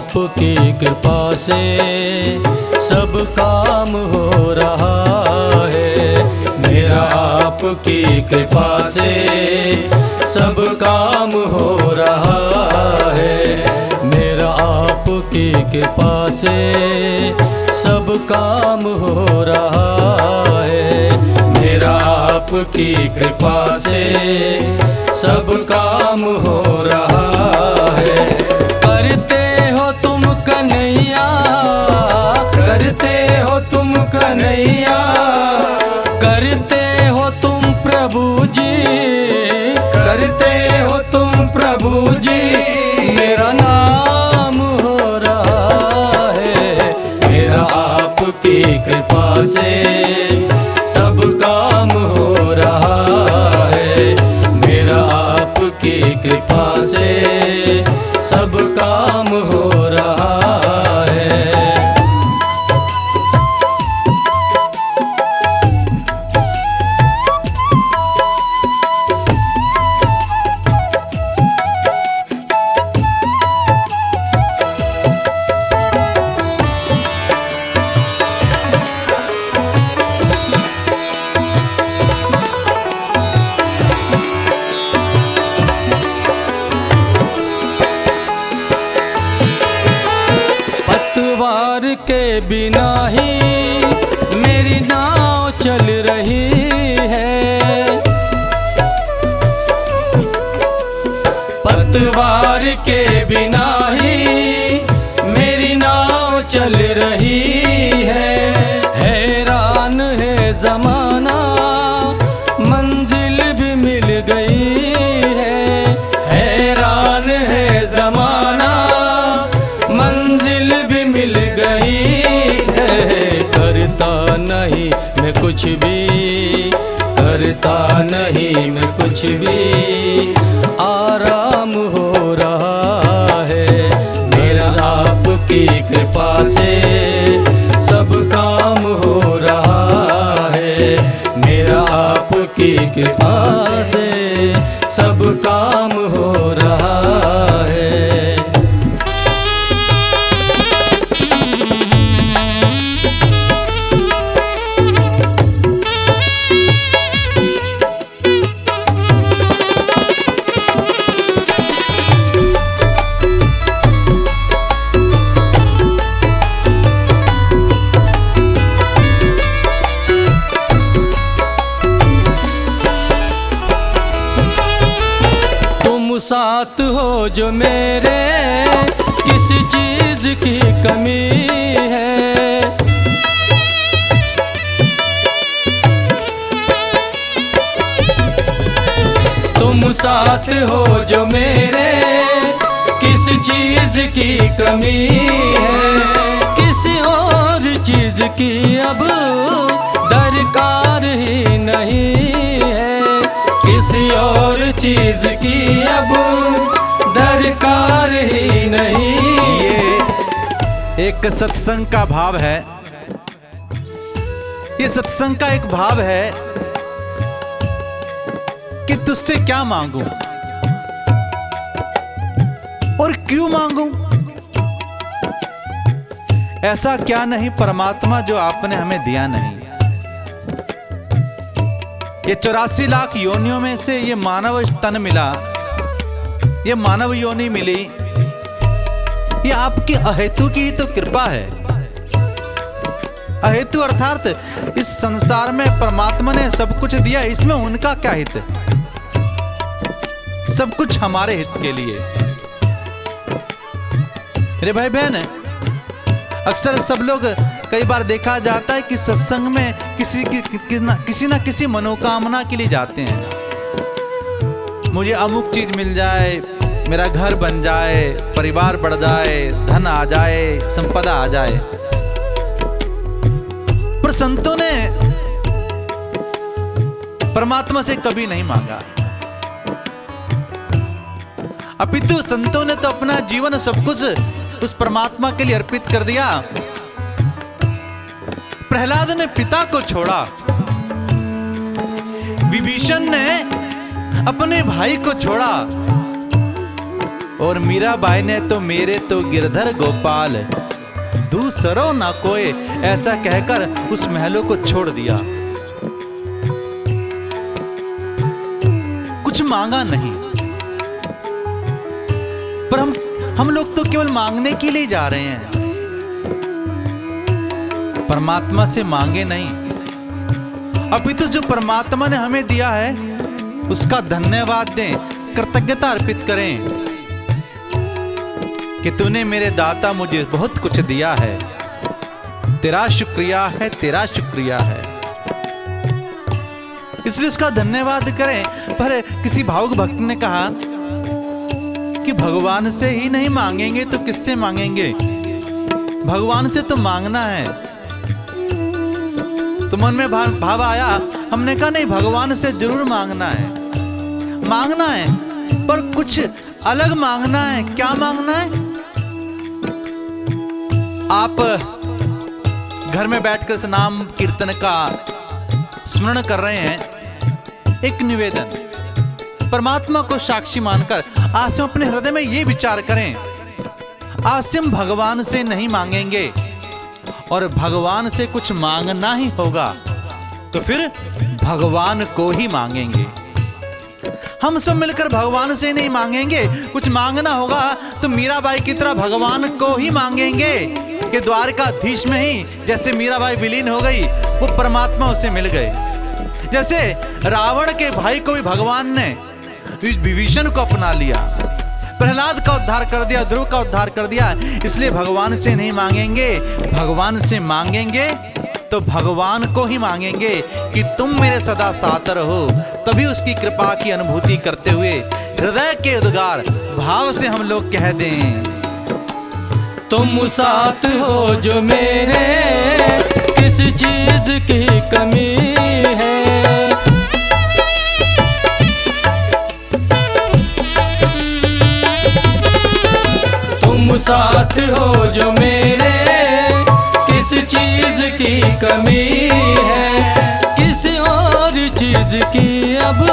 आपकी कृपा से सब काम हो रहा है। मेरा आपकी कृपा से सब काम हो रहा है। मेरा आपकी कृपा से सब काम हो रहा है। मेरा आपकी कृपा से सब काम हो रहा है। करते हो तुम कन्हैया, करते हो तुम कन्हैया, करते हो तुम प्रभु जी, करते हो तुम प्रभु जी। मेरा नाम हो रहा है। मेरा आपकी कृपा से सब काम हो रहा है। मेरा आपकी कृपा से सब काम हो रहा है। पतवार के बिना ही मेरी नाव चल रही है। पतवार के बिना ही मेरी नाव चल रही है। हैरान है ज़माना, मंजिल भी मिल गई है। हैरान है ज़माना, मंजिल भी मिल गई है। करता नहीं मैं कुछ भी, करता नहीं मैं कुछ भी, आराम हो रहा है। मेरा आपकी कृपा से सब काम हो रहा है। मेरा आपकी कृपा से सब काम हो रहा है। साथ हो जो मेरे, किसी चीज की कमी है। तुम साथ हो जो मेरे, किसी चीज की कमी है। किसी और चीज की अब दरकार ही नहीं है। किसी और चीज की अब दरकार ही नहीं। ये एक सत्संग का भाव है। ये सत्संग का एक भाव है कि तुझसे क्या मांगूं और क्यों मांगूं। ऐसा क्या नहीं परमात्मा जो आपने हमें दिया नहीं। ये 84 लाख योनियों में से ये मानव तन मिला, ये मानव योनि मिली, ये आपकी अहेतु की तो कृपा है। अहेतु अर्थात इस संसार में परमात्मा ने सब कुछ दिया, इसमें उनका क्या हित है? सब कुछ हमारे हित के लिए। मेरे भाई बहन, अक्सर सब लोग, कई बार देखा जाता है कि सत्संग में किसी ना किसी मनोकामना के लिए जाते हैं। मुझे अमुक चीज मिल जाए, मेरा घर बन जाए, परिवार बढ़ जाए, धन आ जाए, संपदा आ जाए। पर संतों ने परमात्मा से कभी नहीं मांगा। अपितु संतों ने तो अपना जीवन सब कुछ उस परमात्मा के लिए अर्पित कर दिया। प्रहलाद ने पिता को छोड़ा, विभीषण ने अपने भाई को छोड़ा, और मीराबाई ने तो मेरे तो गिरधर गोपाल, दूसरो ना कोई, ऐसा कहकर उस महलों को छोड़ दिया। कुछ मांगा नहीं, पर हम लोग तो केवल मांगने के लिए जा रहे हैं, परमात्मा से मांगे नहीं। अपितु जो परमात्मा ने हमें दिया है उसका धन्यवाद दें, कृतज्ञता अर्पित करें कि तूने मेरे दाता मुझे बहुत कुछ दिया है, तेरा शुक्रिया है, तेरा शुक्रिया है, इसलिए उसका धन्यवाद करें। पर किसी भावुक भक्त ने कहा कि भगवान से ही नहीं मांगेंगे तो किससे मांगेंगे? भगवान से तो मांगना है। तो मन में भाव आया, हमने कहा नहीं, भगवान से जरूर मांगना है, मांगना है, पर कुछ अलग मांगना है। क्या मांगना है? आप घर में बैठकर इस नाम कीर्तन का स्मरण कर रहे हैं, एक निवेदन, परमात्मा को साक्षी मानकर आज से अपने हृदय में ये विचार करें, आज से हम भगवान से नहीं मांगेंगे और भगवान से कुछ मांगना ही होगा तो फिर भगवान को ही मांगेंगे। हम सब मिलकर भगवान से नहीं मांगेंगे, कुछ मांगना होगा तो मीराबाई की तरह भगवान को ही मांगेंगे कि द्वारकाधीश में ही जैसे मीराबाई विलीन हो गई, वो परमात्मा उसे मिल गए। जैसे रावण के भाई को भी भगवान ने विभीषण को अपना लिया, प्रहलाद का उद्धार कर दिया, ध्रुव का उद्धार कर दिया। इसलिए भगवान से नहीं मांगेंगे, भगवान से मांगेंगे तो भगवान को ही मांगेंगे कि तुम मेरे सदा साथ रहो। तभी उसकी कृपा की अनुभूति करते हुए हृदय के उद्गार भाव से हम लोग कह दें, तुम साथ हो जो मेरे, किस चीज की कमी है। तुम साथ हो जो मेरे, किस चीज की कमी है। किसी और चीज की अब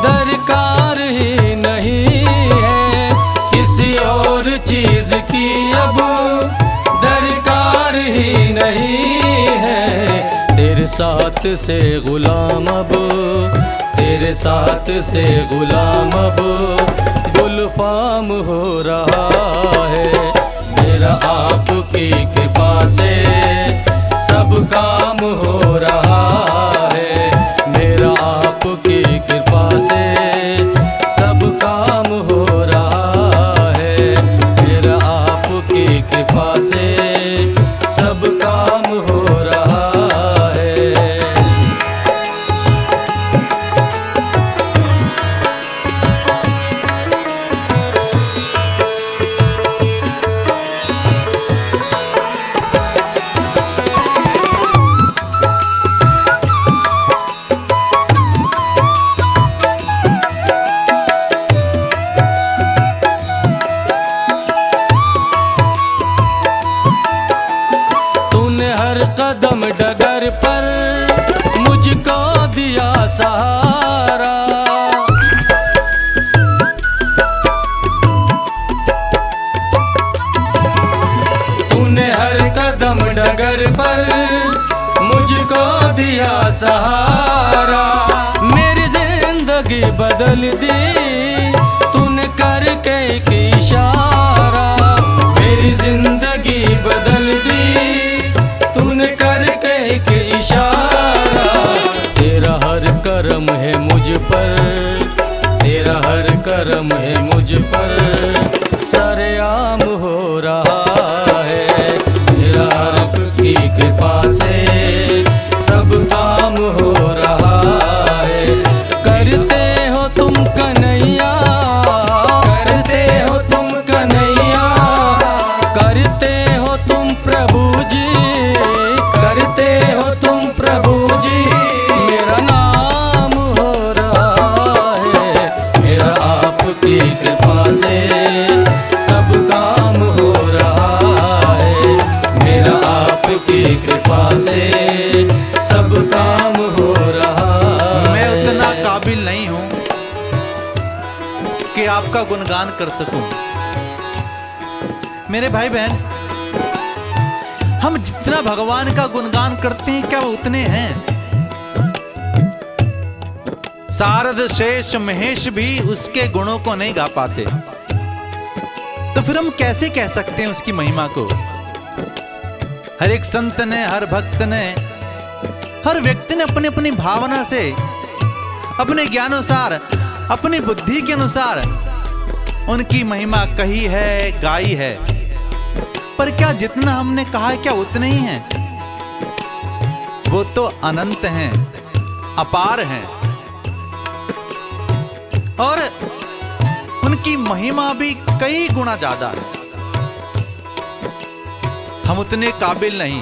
दरकार ही नहीं है, किसी और चीज की अब दरकार ही नहीं है। तेरे साथ से गुलाम अब, तेरे साथ से गुलाम अब गुलफाम हो रहा है। मेरा आपकी कृपा से सब काम हो रहा है, मेरा आपकी कृपा से सब काम हो रहा है, मेरा आपकी कृपा से सब काम हो रहा है। कदम डगर पर मुझको दिया सहारा, तूने हर कदम डगर पर मुझको दिया सहारा। मेरी जिंदगी बदल दी तूने करके एक इशारा, मेरी जिंदगी बदल दी तूने करके एक इशारा। तेरा हर करम है मुझ पर, तेरा हर करम है मुझ पर सरेआम हो रहा है। तेरा रब की कृपा से सब काम हो रहा है। करते हो तुम कन्हैया, करते हो तुम कन्हैया, करते हो तुम प्रभु जी, करते हो तुम प्रभु जी। मेरा नाम हो रहा है, मेरा आपकी कृपा से सब काम हो रहा आपका गुणगान कर सकूं। मेरे भाई बहन, हम जितना भगवान का गुणगान करते हैं क्या वो उतने हैं? शारद शेष महेश भी उसके गुणों को नहीं गा पाते, तो फिर हम कैसे कह सकते हैं उसकी महिमा को? हर एक संत ने, हर भक्त ने, हर व्यक्ति ने अपनी अपनी भावना से, अपने ज्ञानानुसार, अपनी बुद्धि के अनुसार उनकी महिमा कही है, गाई है। पर क्या जितना हमने कहा है क्या उतने ही हैं? वो तो अनंत हैं, अपार हैं, और उनकी महिमा भी कई गुना ज्यादा है। हम उतने काबिल नहीं।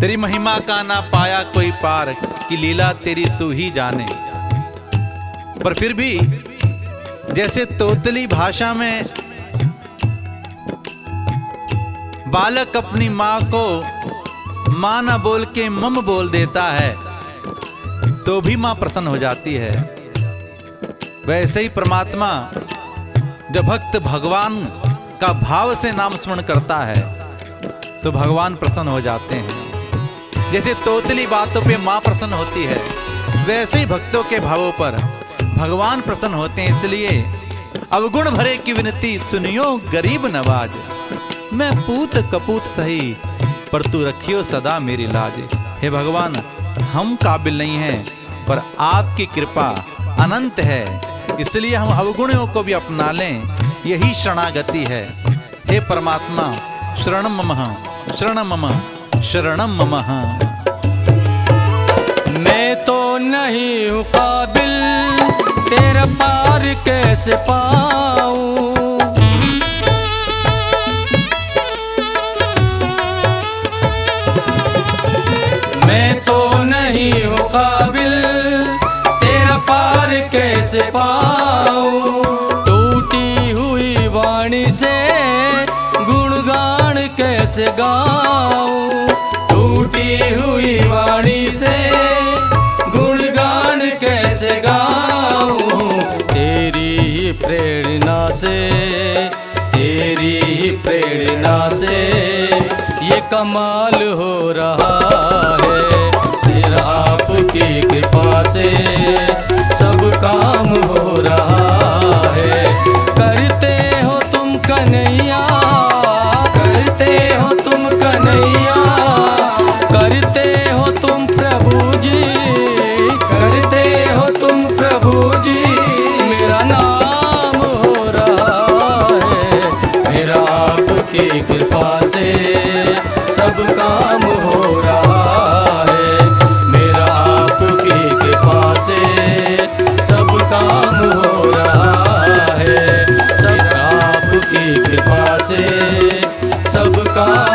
तेरी महिमा का ना पाया कोई पार, की लीला तेरी तू ही जाने। पर फिर भी जैसे तोतली भाषा में बालक अपनी मां को मां ना बोल के मम बोल देता है, तो भी मां प्रसन्न हो जाती है। वैसे ही परमात्मा जब भक्त भगवान का भाव से नाम स्मरण करता है तो भगवान प्रसन्न हो जाते हैं। जैसे तोतली बातों पे मां प्रसन्न होती है, वैसे ही भक्तों के भावों पर भगवान प्रसन्न होते हैं। इसलिए अवगुण भरे की विनती सुनियो गरीब नवाज, मैं पूत कपूत सही पर तू रखियो सदा मेरी लाज। हे भगवान, हम काबिल नहीं हैं, पर आपकी कृपा अनंत है, इसलिए हम अवगुणों को भी अपना लें, यही शरणागति है। हे परमात्मा, शरणम मम, शरणम मम, शरणम मम। मैं तो नहीं हूँ काबिल, तेरा पार कैसे पाऊं? मैं तो नहीं हूँ काबिल, तेरा पार कैसे पाऊं? टूटी हुई वाणी से गुणगान कैसे गाऊं? टूटी हुई वाणी से गुणगान कैसे गाऊं? तेरी ही प्रेरणा से, तेरी ही प्रेरणा से ये कमाल हो रहा है। तेरा आपकी कृपा से सब काम हो रहा है। करते हो तुम कन्हैया, करते हो तुम कन्हैया, करते हो तुम प्रभु जी, करते हो तुम प्रभु जी। मेरा नाम हो रहा है, मेरा आपकी कृपा से सब काम हो रहा है। मेरा आपकी कृपा से सब काम हो रहा है। सब आपकी कृपा से सब काम